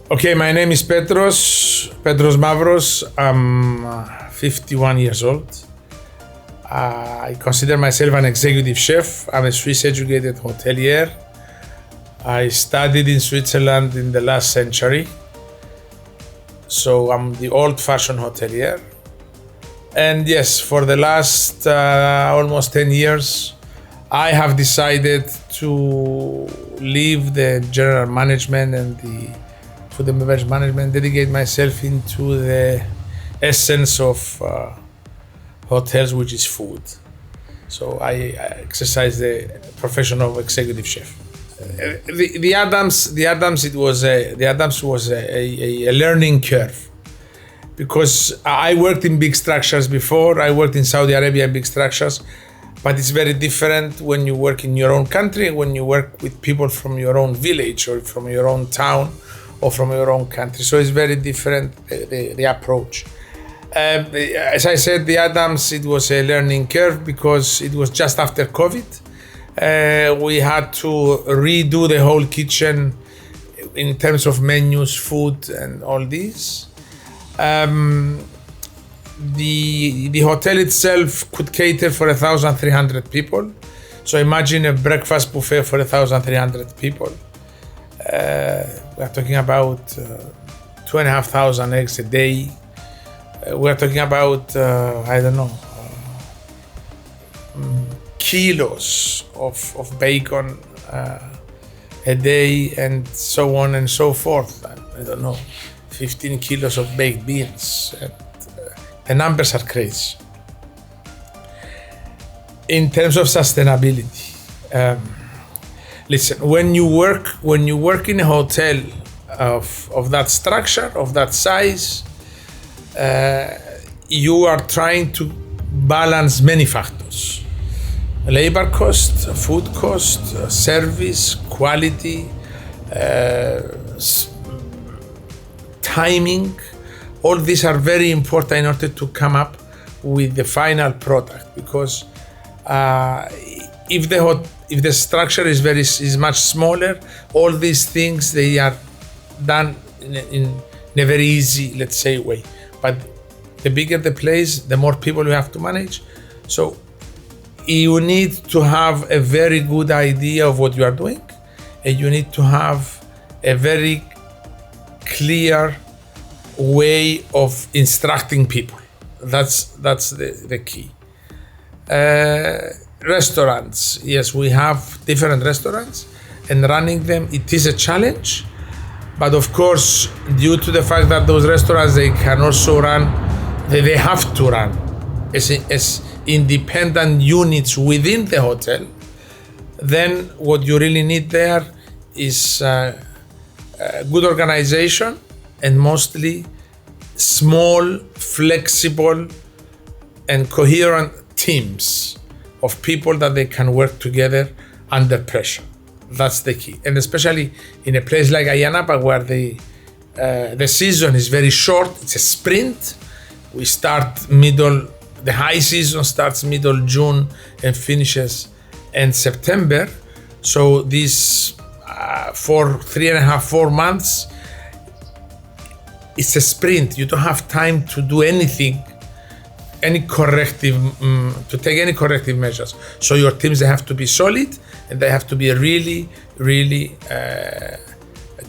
Okay, my name is Petros Mavros. I'm 51 years old. I consider myself an executive chef. I'm a Swiss-educated hotelier. I studied in Switzerland in the last century. So I'm the old-fashioned hotelier. And yes, for the last almost 10 years, I have decided to leave the general management and the food and beverage management, dedicate myself into the essence of hotels, which is food. So I exercise the profession of executive chef. The Adams was a learning curve, because I worked in big structures before. I worked in Saudi Arabia in big structures, but it's very different when you work in your own country, when you work with people from your own village or from your own town or from your own country. So it's very different, the approach. As I said, the Adams, it was a learning curve because it was just after COVID. We had to redo the whole kitchen in terms of menus, food, and all these. The hotel itself could cater for 1,300 people. So imagine a breakfast buffet for 1,300 people. We're talking about 2,500 eggs a day. We're talking about, kilos of bacon a day, and so on and so forth. 15 kilos of baked beans. And, the numbers are crazy. In terms of sustainability, listen, when you work in a hotel of that structure, of that size, you are trying to balance many factors: labor cost, food cost, service, quality, timing. All these are very important in order to come up with the final product, because if the structure is much smaller, all these things, they are done in a very easy, let's say, way. But the bigger the place, the more people you have to manage. So you need to have a very good idea of what you are doing, and you need to have a very clear way of instructing people. That's the key. Restaurants, yes, we have different restaurants, and running them, it is a challenge. But of course, due to the fact that those restaurants, they can also run, they have to run as independent units within the hotel, then what you really need there is good organization, and mostly small, flexible, and coherent teams of people that they can work together under pressure. That's the key. And especially in a place like Ayanapa, where the season is very short, it's a sprint. We start the high season starts middle June and finishes in September. So these for 3.5, 4 months, it's a sprint. You don't have time to do anything, to take any corrective measures. So your teams, they have to be solid, and they have to be really, really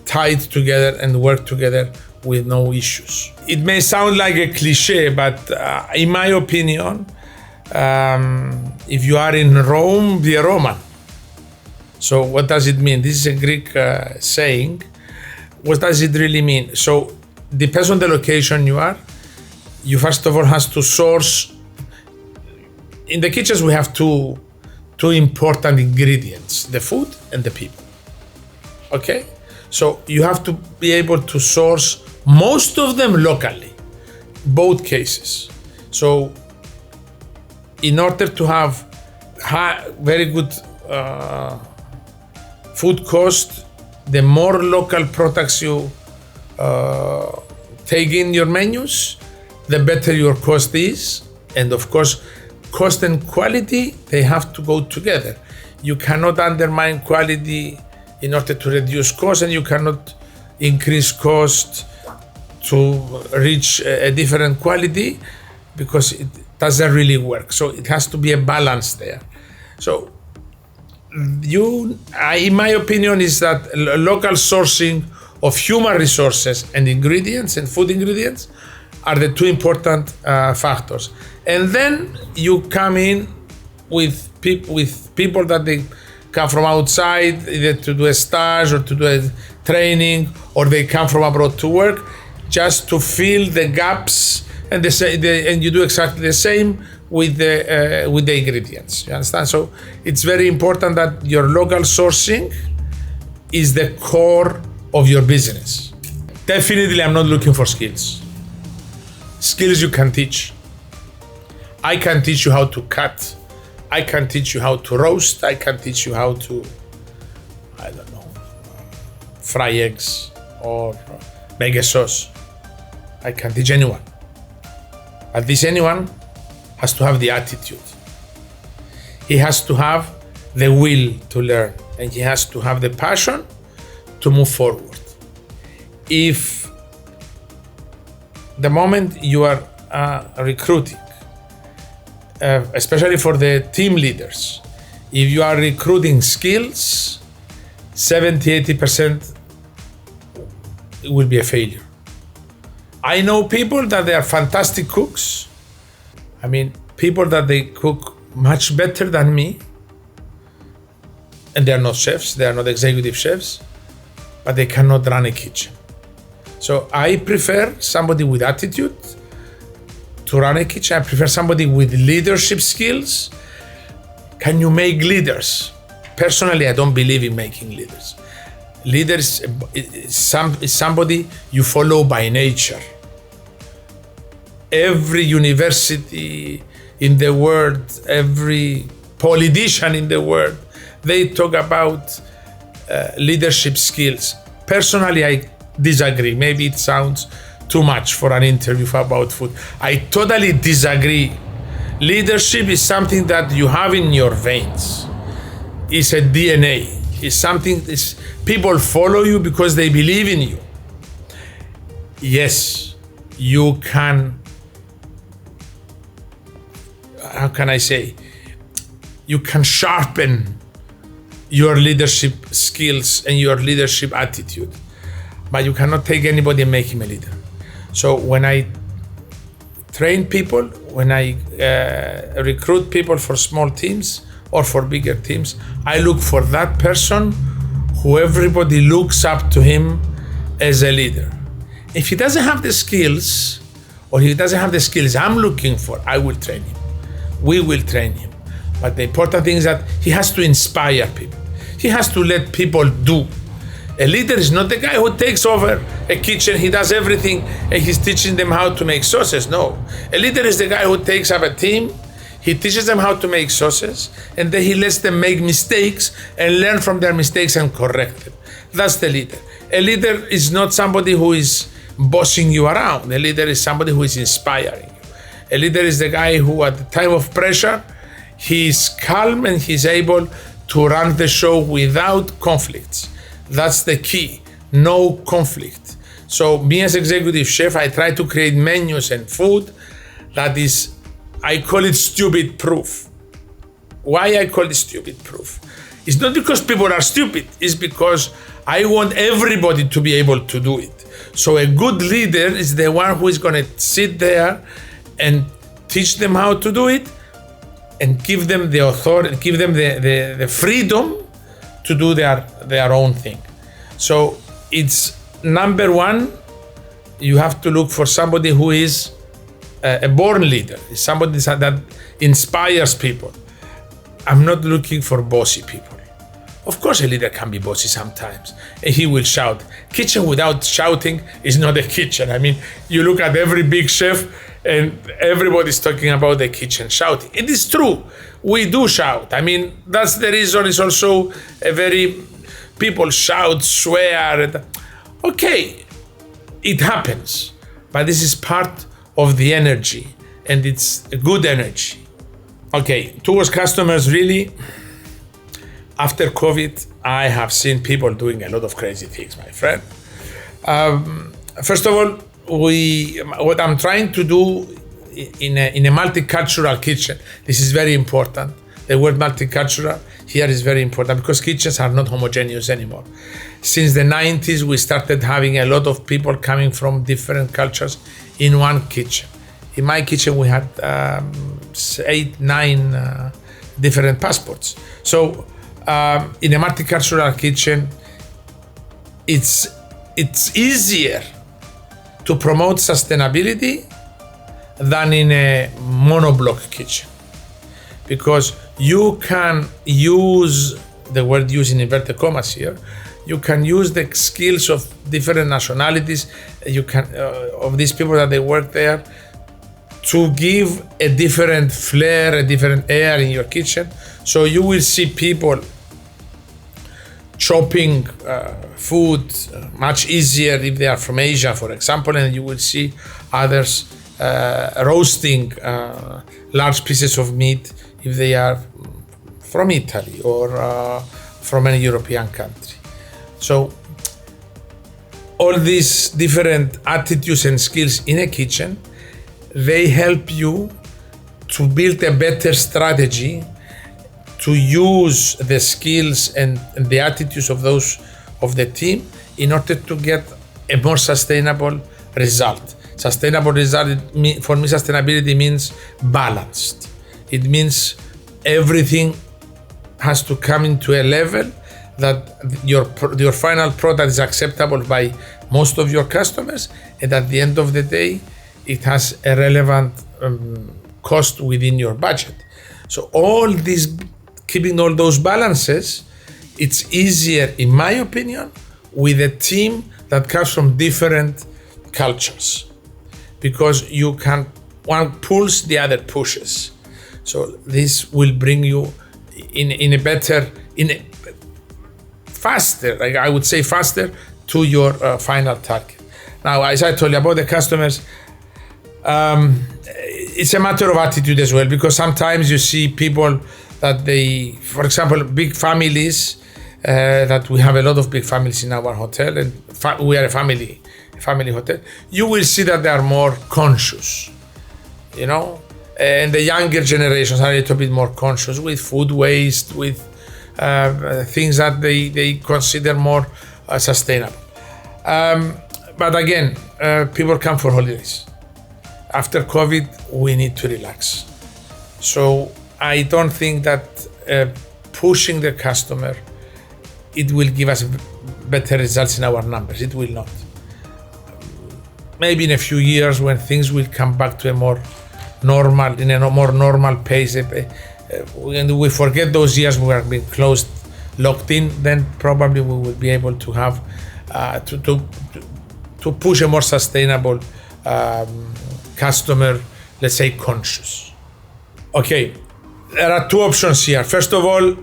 tied together and work together with no issues. It may sound like a cliche, but in my opinion, if you are in Rome, be a Roman. So what does it mean? This is a Greek saying. What does it really mean? So depends on the location you are. You first of all has to source. In the kitchens, we have two important ingredients: the food and the people. Okay? So you have to be able to source most of them locally, both cases. So in order to have very good food cost, the more local products you take in your menus, the better your cost is. And of course, cost and quality, they have to go together. You cannot undermine quality in order to reduce cost, and you cannot increase cost, to reach a different quality, because it doesn't really work. So it has to be a balance there. So in my opinion, is that local sourcing of human resources and ingredients and food ingredients are the two important factors. And then you come in with people that they come from outside, either to do a stage or to do a training, or they come from abroad to work, just to fill the gaps, and and you do exactly the same with the ingredients. You understand? So it's very important that your local sourcing is the core of your business. Definitely, I'm not looking for skills. Skills you can teach. I can teach you how to cut. I can teach you how to roast. I can teach you how to, I don't know, fry eggs or make a sauce. I can teach anyone. But this anyone has to have the attitude. He has to have the will to learn, and he has to have the passion to move forward. If the moment you are recruiting, especially for the team leaders, if you are recruiting skills, 70-80% will be a failure. I know people that they are fantastic cooks. I mean, people that they cook much better than me, and they are not chefs, they are not executive chefs, but they cannot run a kitchen. So I prefer somebody with attitude to run a kitchen. I prefer somebody with leadership skills. Can you make leaders? Personally, I don't believe in making leaders. Leaders is somebody you follow by nature. Every university in the world, every politician in the world, they talk about leadership skills. Personally, I disagree. Maybe it sounds too much for an interview about food. I totally disagree. Leadership is something that you have in your veins. It's a DNA. It's something, people follow you because they believe in you. Yes, you can, how can I say? You can sharpen your leadership skills and your leadership attitude, but you cannot take anybody and make him a leader. So when I train people, when I recruit people for small teams or for bigger teams, I look for that person who everybody looks up to him as a leader. If he doesn't have the skills, or he doesn't have the skills I'm looking for, I will train him. We will train him. But the important thing is that he has to inspire people. He has to let people do. A leader is not the guy who takes over a kitchen, he does everything, and he's teaching them how to make sauces. No. A leader is the guy who takes up a team, he teaches them how to make sauces, and then he lets them make mistakes and learn from their mistakes and correct them. That's the leader. A leader is not somebody who is bossing you around. A leader is somebody who is inspiring you. A leader is the guy who, at the time of pressure, he's calm and he's able to run the show without conflicts. That's the key, no conflict. So me as executive chef, I try to create menus and food that is, I call it stupid proof. Why I call it stupid proof? It's not because people are stupid, it's because I want everybody to be able to do it. So a good leader is the one who is gonna sit there and teach them how to do it and give them the authority, give them the freedom to do their own thing. So it's number one, you have to look for somebody who is a born leader, somebody that inspires people. I'm not looking for bossy people. Of course, a leader can be bossy sometimes, and he will shout. Kitchen without shouting is not a kitchen. I mean, you look at every big chef, and everybody's talking about the kitchen shouting. It is true, we do shout. I mean, that's the reason it's also people shout, swear. Okay, it happens, but this is part of the energy, and it's a good energy. Okay, towards customers, really, after COVID, I have seen people doing a lot of crazy things, my friend. First of all, what I'm trying to do in a multicultural kitchen, this is very important. The word multicultural here is very important because kitchens are not homogeneous anymore. Since the 90s, we started having a lot of people coming from different cultures in one kitchen. In my kitchen, we had 8, 9 different passports. So in a multicultural kitchen, it's easier to promote sustainability than in a monoblock kitchen, because you can use, the word used in inverted commas here, you can use the skills of different nationalities, you can of these people that they work there, to give a different flair, a different air in your kitchen. So you will see people chopping food much easier if they are from Asia, for example, and you will see others roasting large pieces of meat if they are from Italy or from any European country. So all these different attitudes and skills in a kitchen, they help you to build a better strategy to use the skills and the attitudes of those of the team in order to get a more sustainable result. Sustainable result, for me, sustainability means balanced. It means everything has to come into a level that your final product is acceptable by most of your customers, and at the end of the day, it has a relevant cost within your budget. So all these, keeping all those balances, it's easier, in my opinion, with a team that comes from different cultures, because you can, one pulls, the other pushes. So this will bring you in a better, faster, like I would say faster, to your final target. Now, as I told you about the customers, it's a matter of attitude as well, because sometimes you see people that they, for example, big families, that we have a lot of big families in our hotel, and we are a family hotel. You will see that they are more conscious, you know, and the younger generations are a little bit more conscious with food waste, with things that they consider more sustainable. But again, people come for holidays. After COVID, we need to relax. So I don't think that pushing the customer, it will give us better results in our numbers. It will not. Maybe in a few years, when things will come back to a more normal, in a more normal pace, and we forget those years we have been closed, locked in, then probably we will be able to have to push a more sustainable customer, let's say, conscious. Okay, there are two options here. First of all,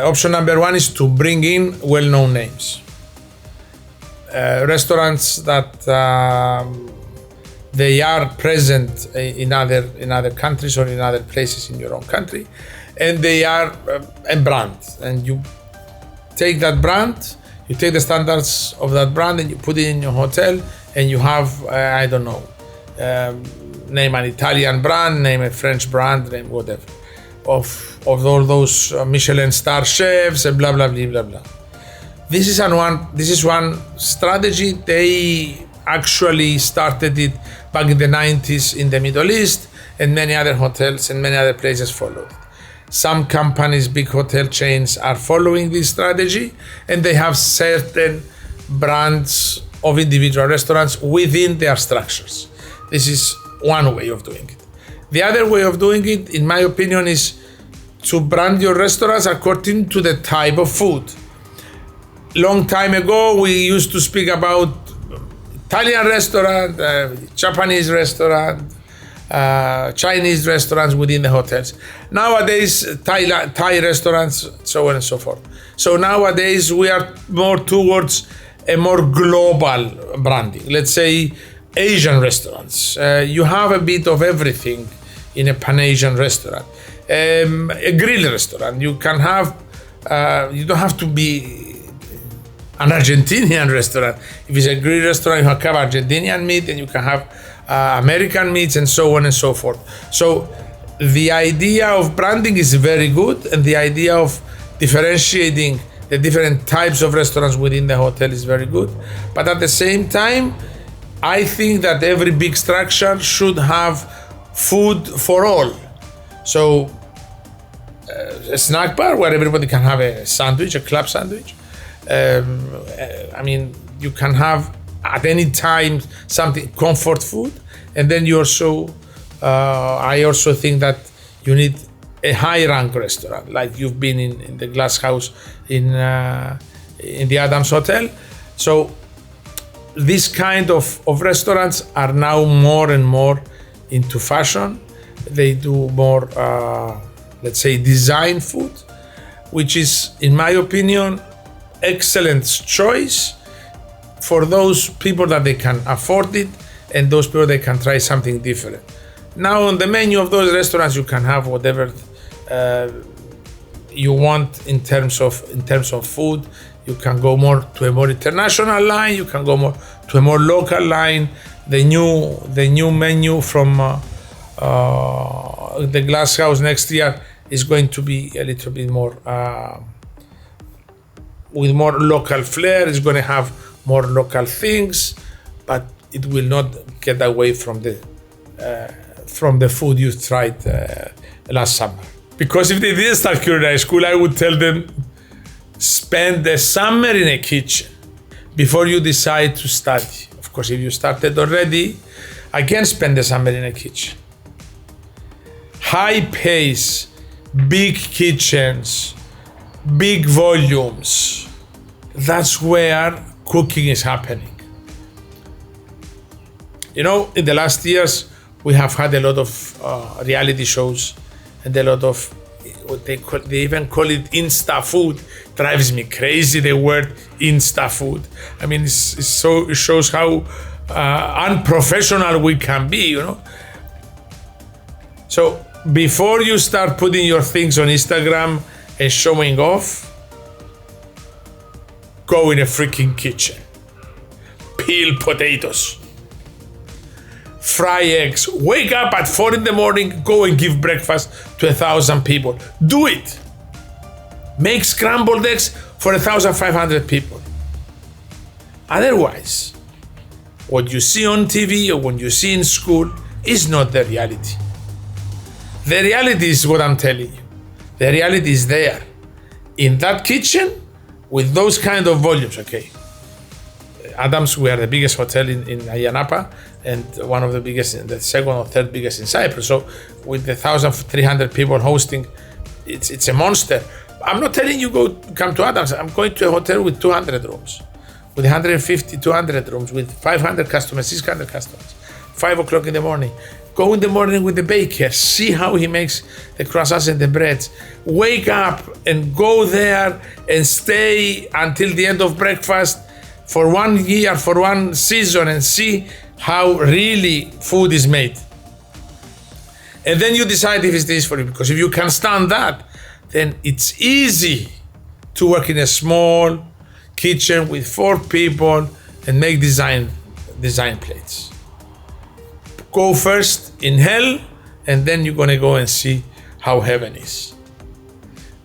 option number one is to bring in well-known names. Restaurants that they are present in other countries or in other places in your own country, and they are a brand, and you take that brand, you take the standards of that brand and you put it in your hotel, and you have I don't know, name an Italian brand, name a French brand, name whatever, of all those Michelin star chefs and blah blah blah blah blah. This is one strategy. They actually started it back in the 90s in the Middle East, and many other hotels and many other places followed it. Some companies, big hotel chains, are following this strategy, and they have certain brands of individual restaurants within their structures. This is one way of doing it. The other way of doing it, in my opinion, is to brand your restaurants according to the type of food. Long time ago, we used to speak about Italian restaurant, Japanese restaurant, Chinese restaurants within the hotels. Nowadays, Thai restaurants, so on and so forth. So nowadays, we are more towards a more global branding. Let's say Asian restaurants. You have a bit of everything in a Pan-Asian restaurant. A grill restaurant. You can have, you don't have to be an Argentinian restaurant. If it's a Greek restaurant, you can have Argentinian meat, and you can have American meats, and so on and so forth. So the idea of branding is very good, and the idea of differentiating the different types of restaurants within the hotel is very good. But at the same time, I think that every big structure should have food for all. So a snack bar where everybody can have a sandwich, a club sandwich. I mean, you can have at any time something comfort food, and then you also, I also think that you need a high rank restaurant, like you've been in the Glass House in the Adams Hotel. So this kind of restaurants are now more and more into fashion. They do more, let's say, design food, which is, in my opinion, excellent choice for those people that they can afford it, and those people that can try something different. Now on the menu of those restaurants, you can have whatever you want in terms of food. You can go more to a more international line. You can go more to a more local line. The new menu from the Glass House next year is going to be a little bit more with more local flair. It's going to have more local things, but it will not get away from the food you tried last summer. Because if they didn't start culinary school, I would tell them, spend the summer in a kitchen before you decide to study. Of course, if you started already, again, spend the summer in a kitchen. High pace, big kitchens, big volumes. That's where cooking is happening. You know, in the last years, we have had a lot of reality shows and a lot of what they even call it Insta food. Drives me crazy, the word Insta food. I mean, it shows how unprofessional we can be, you know. So before you start putting your things on Instagram and showing off, go in a freaking kitchen. Peel potatoes. Fry eggs. Wake up at 4 a.m, go and give breakfast to 1,000 people. Do it. Make scrambled eggs for 1,500 people. Otherwise, what you see on TV or what you see in school is not the reality. The reality is what I'm telling you. The reality is there. In that kitchen, with those kind of volumes, okay. Adams, we are the biggest hotel in Ayia Napa, and one of the biggest, the second or third biggest in Cyprus. So with the 1,300 people hosting, it's a monster. I'm not telling you come to Adams. I'm going to a hotel with 200 rooms, with 150, 200 rooms, with 500 customers, 600 customers, 5 o'clock in the morning. Go in the morning with the baker, see how he makes the croissants and the breads. Wake up and go there and stay until the end of breakfast for 1 year, for 1 season, and see how really food is made. And then you decide if it's this for you, because if you can stand that, then it's easy to work in a small kitchen with 4 people and make design plates. Go first in hell, and then you're gonna go and see how heaven is.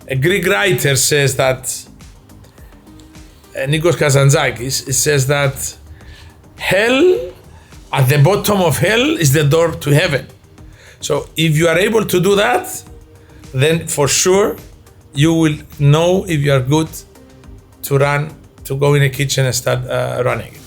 A Greek writer says that, Nikos Kazantzakis, it says that hell, at the bottom of hell is the door to heaven. So if you are able to do that, then for sure you will know if you are good to go in a kitchen and start running it.